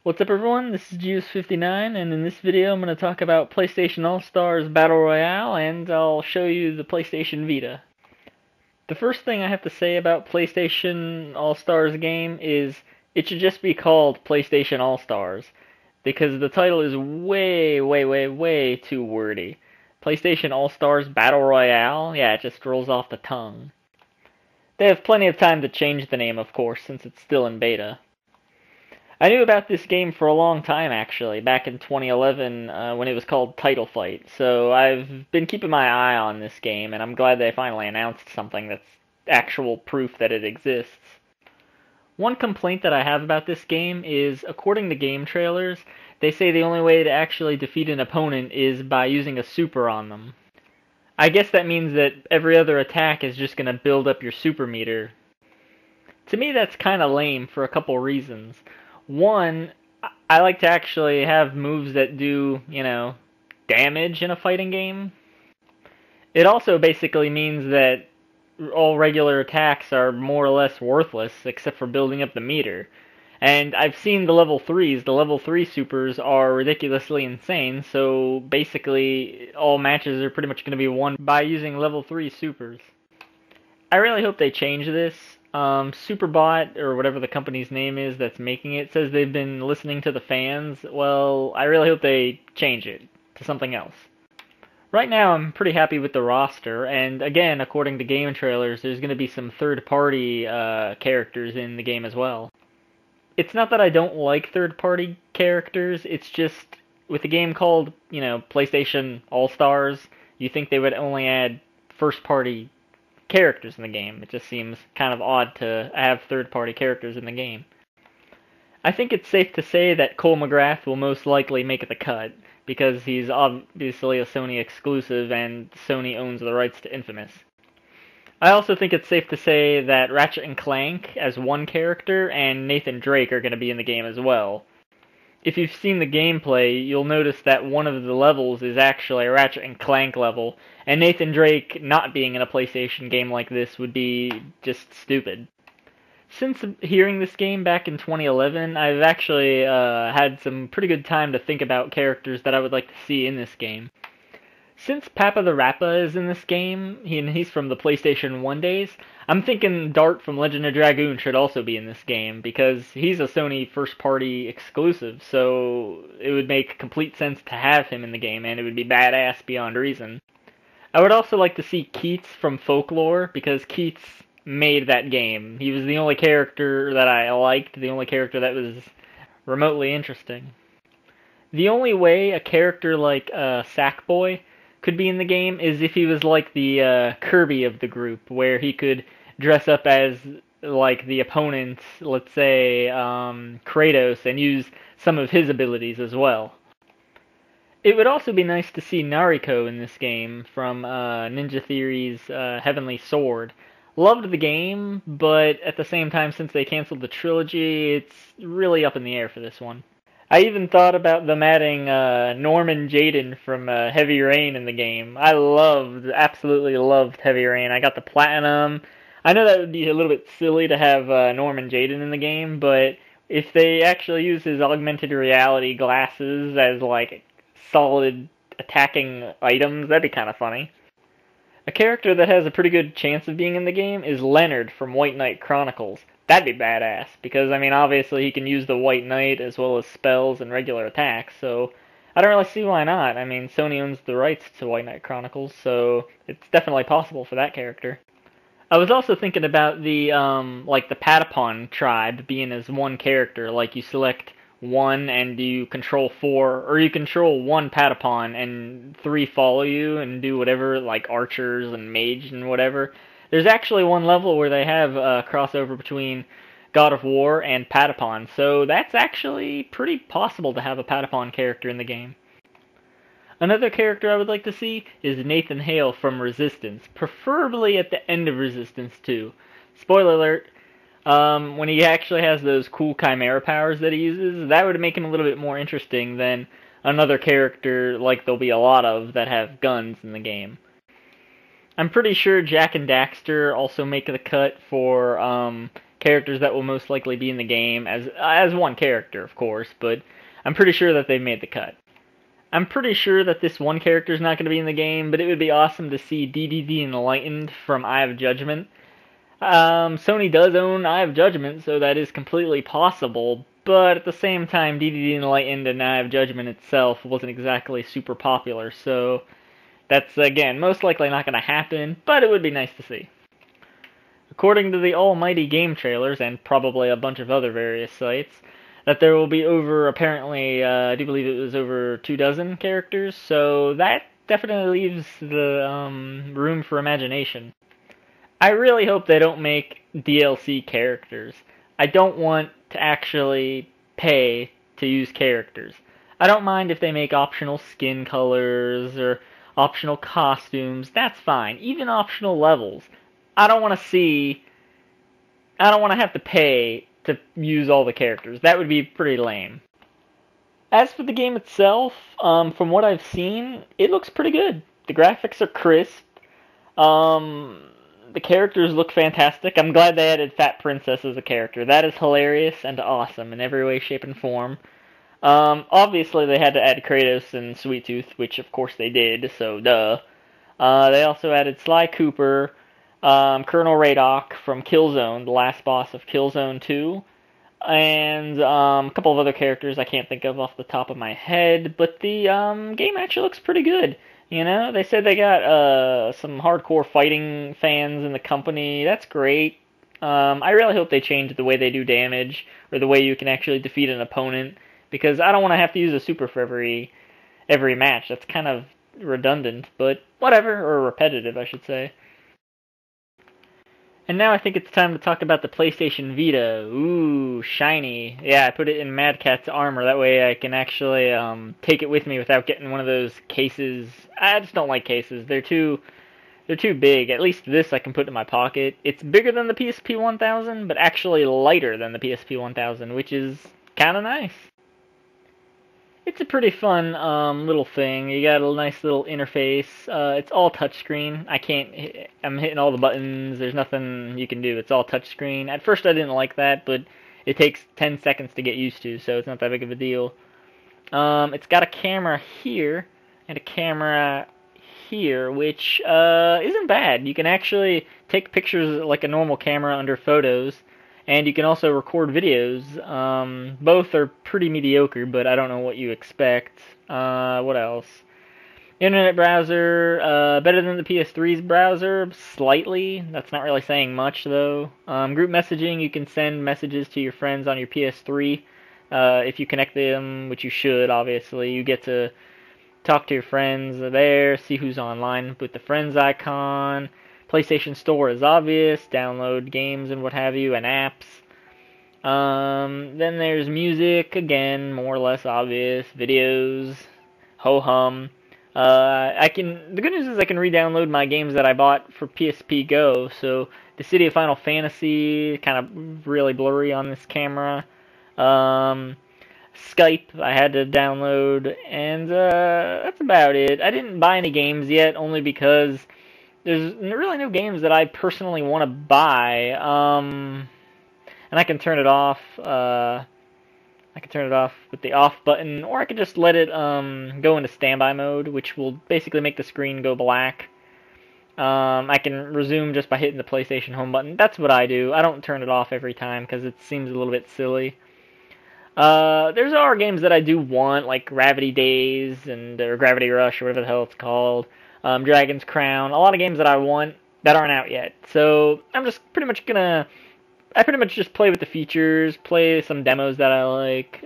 What's up everyone, this is Juice59, and in this video I'm going to talk about PlayStation All-Stars Battle Royale, and I'll show you the PlayStation Vita. The first thing I have to say about PlayStation All-Stars game is it should just be called PlayStation All-Stars, because the title is way too wordy. PlayStation All-Stars Battle Royale? Yeah, it just rolls off the tongue. They have plenty of time to change the name, of course, since it's still in beta. I knew about this game for a long time, actually, back in 2011 when it was called Title Fight. So I've been keeping my eye on this game, and I'm glad they finally announced something that's actual proof that it exists. One complaint that I have about this game is, according to game trailers, they say the only way to actually defeat an opponent is by using a super on them. I guess that means that every other attack is just going to build up your super meter. To me, that's kind of lame for a couple reasons. One, I like to actually have moves that do, damage in a fighting game. It also basically means that all regular attacks are more or less worthless, except for building up the meter. And I've seen the level 3s. The level 3 supers are ridiculously insane, so basically all matches are pretty much going to be won by using level 3 supers. I really hope they change this. Superbot, or whatever the company's name is that's making it, says they've been listening to the fans. Well, I really hope they change it to something else. Right now, I'm pretty happy with the roster, and again, according to game trailers, there's going to be some third-party characters in the game as well. It's not that I don't like third-party characters, it's just, with a game called, PlayStation All-Stars, you think they would only add first-party characters in the game. It just seems kind of odd to have third-party characters in the game. I think it's safe to say that Cole McGrath will most likely make the cut, because he's obviously a Sony exclusive and Sony owns the rights to Infamous. I also think it's safe to say that Ratchet and Clank as one character and Nathan Drake are going to be in the game as well. If you've seen the gameplay, you'll notice that one of the levels is actually a Ratchet and Clank level, and Nathan Drake not being in a PlayStation game like this would be just stupid. Since hearing this game back in 2011, I've actually had some pretty good time to think about characters that I would like to see in this game. Since Papa the Rappa is in this game, he's from the PlayStation 1 days, I'm thinking Dart from Legend of Dragoon should also be in this game, because he's a Sony first-party exclusive, so it would make complete sense to have him in the game, and it would be badass beyond reason. I would also like to see Keats from Folklore, because Keats made that game. He was the only character that I liked, the only character that was remotely interesting. The only way a character like Sackboy could be in the game is if he was like the Kirby of the group, where he could dress up as like the opponent, let's say Kratos, and use some of his abilities as well. It would also be nice to see Nariko in this game from Ninja Theory's Heavenly Sword. Loved the game, but at the same time, since they canceled the trilogy, it's really up in the air for this one. I even thought about them adding Norman Jayden from Heavy Rain in the game. I absolutely loved Heavy Rain. I got the Platinum. I know that would be a little bit silly to have Norman Jayden in the game, but if they actually use his augmented reality glasses as, like, solid attacking items, that'd be kind of funny. A character that has a pretty good chance of being in the game is Leonard from White Knight Chronicles. That'd be badass, because, obviously he can use the White Knight as well as spells and regular attacks, so I don't really see why not. Sony owns the rights to White Knight Chronicles, so it's definitely possible for that character. I was also thinking about the Patapon tribe being as one character, like you select one and you control four, or you control one Patapon and three follow you and do whatever, like archers and mage and whatever. There's actually one level where they have a crossover between God of War and Patapon, so that's actually pretty possible to have a Patapon character in the game. Another character I would like to see is Nathan Hale from Resistance, preferably at the end of Resistance 2. Spoiler alert, when he actually has those cool Chimera powers that he uses, that would make him a little bit more interesting than another character like there'll be a lot of that have guns in the game. I'm pretty sure Jak and Daxter also make the cut for characters that will most likely be in the game as one character, of course, but I'm pretty sure that they've made the cut. I'm pretty sure that this one character is not going to be in the game, but it would be awesome to see DDD Enlightened from Eye of Judgment. Sony does own Eye of Judgment, so that is completely possible, but at the same time, DDD Enlightened and Eye of Judgment itself wasn't exactly super popular, so that's, again, most likely not going to happen, but it would be nice to see. According to the almighty game trailers, and probably a bunch of other various sites, that there will be over, apparently, I do believe it was over 24 characters, so that definitely leaves the room for imagination. I really hope they don't make DLC characters. I don't want to actually pay to use characters. I don't mind if they make optional skin colors or optional costumes, that's fine. Even optional levels. I don't want to have to pay to use all the characters. That would be pretty lame. As for the game itself, from what I've seen, it looks pretty good. The graphics are crisp. The characters look fantastic. I'm glad they added Fat Princess as a character. That is hilarious and awesome in every way, shape, and form. Obviously, they had to add Kratos and Sweet Tooth, which of course they did, so duh. They also added Sly Cooper, Colonel Radok from Killzone, the last boss of Killzone 2, and a couple of other characters I can't think of off the top of my head, but the game actually looks pretty good. You know, they said they got some hardcore fighting fans in the company. That's great. I really hope they change the way they do damage, or the way you can actually defeat an opponent, because I don't want to have to use a super for every match. That's kind of redundant, but whatever, or repetitive, I should say. And now I think it's time to talk about the PlayStation Vita. Ooh, shiny. Yeah, I put it in Mad Cat's armor. That way I can actually take it with me without getting one of those cases. I just don't like cases. They're too big. At least this I can put in my pocket. It's bigger than the PSP 1000, but actually lighter than the PSP 1000, which is kind of nice. It's a pretty fun little thing. You got a nice little interface. It's all touchscreen. I'm hitting all the buttons. There's nothing you can do. It's all touchscreen. At first I didn't like that, but it takes 10 seconds to get used to, so it's not that big of a deal. It's got a camera here and a camera here, which isn't bad. You can actually take pictures like a normal camera under photos. And you can also record videos. Both are pretty mediocre, but I don't know what you expect. What else? Internet browser, better than the PS3's browser, slightly. That's not really saying much, though. Group messaging, you can send messages to your friends on your PS3. If you connect them, which you should, obviously. You get to talk to your friends there, see who's online with the friends icon. PlayStation Store is obvious, download games and what have you, and apps. Then there's music, again, more or less obvious, videos, ho-hum. The good news is I can re-download my games that I bought for PSP Go, so the City of Final Fantasy, kind of really blurry on this camera. Skype, I had to download, and that's about it. I didn't buy any games yet, only because there's really no games that I personally want to buy, and I can turn it off. I can turn it off with the off button, or I can just let it go into standby mode, which will basically make the screen go black. I can resume just by hitting the PlayStation Home button. That's what I do. I don't turn it off every time because it seems a little bit silly. There's other games that I do want, like Gravity Days or Gravity Rush, or whatever the hell it's called. Dragon's Crown, a lot of games that I want that aren't out yet. So I'm just pretty much just play with the features, play some demos that I like.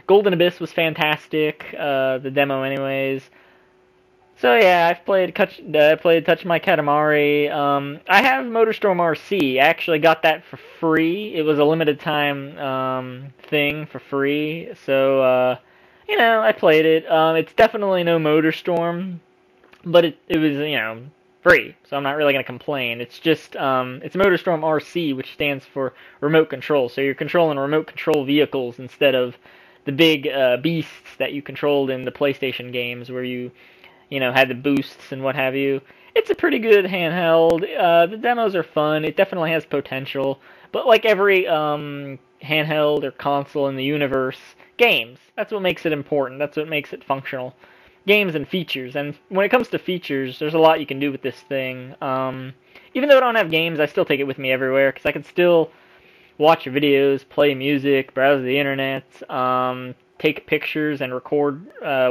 Golden Abyss was fantastic, the demo anyways. So yeah, I've played Touch My Katamari. I have MotorStorm RC. I actually got that for free. It was a limited time thing for free. So I played it. It's definitely no MotorStorm, but it was free. So I'm not really gonna complain. It's just it's MotorStorm RC, which stands for remote control. So you're controlling remote control vehicles instead of the big beasts that you controlled in the PlayStation games, where you had the boosts and what have you. It's a pretty good handheld. The demos are fun. It definitely has potential, But like every handheld or console in the universe, games. That's what makes it important. That's what makes it functional. Games and features. And when it comes to features, there's a lot you can do with this thing. Even though I don't have games, I still take it with me everywhere because I can still watch videos, play music, browse the internet, take pictures and record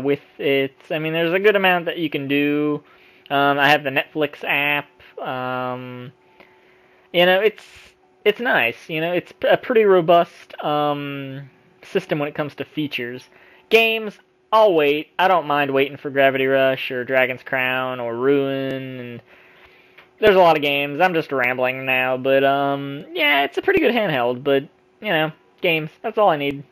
with it. I mean, there's a good amount that you can do. I have the Netflix app. It's nice. It's a pretty robust system when it comes to features. Games, I'll wait. I don't mind waiting for Gravity Rush or Dragon's Crown or Ruin. And there's a lot of games. I'm just rambling now, but yeah, it's a pretty good handheld. But games. That's all I need.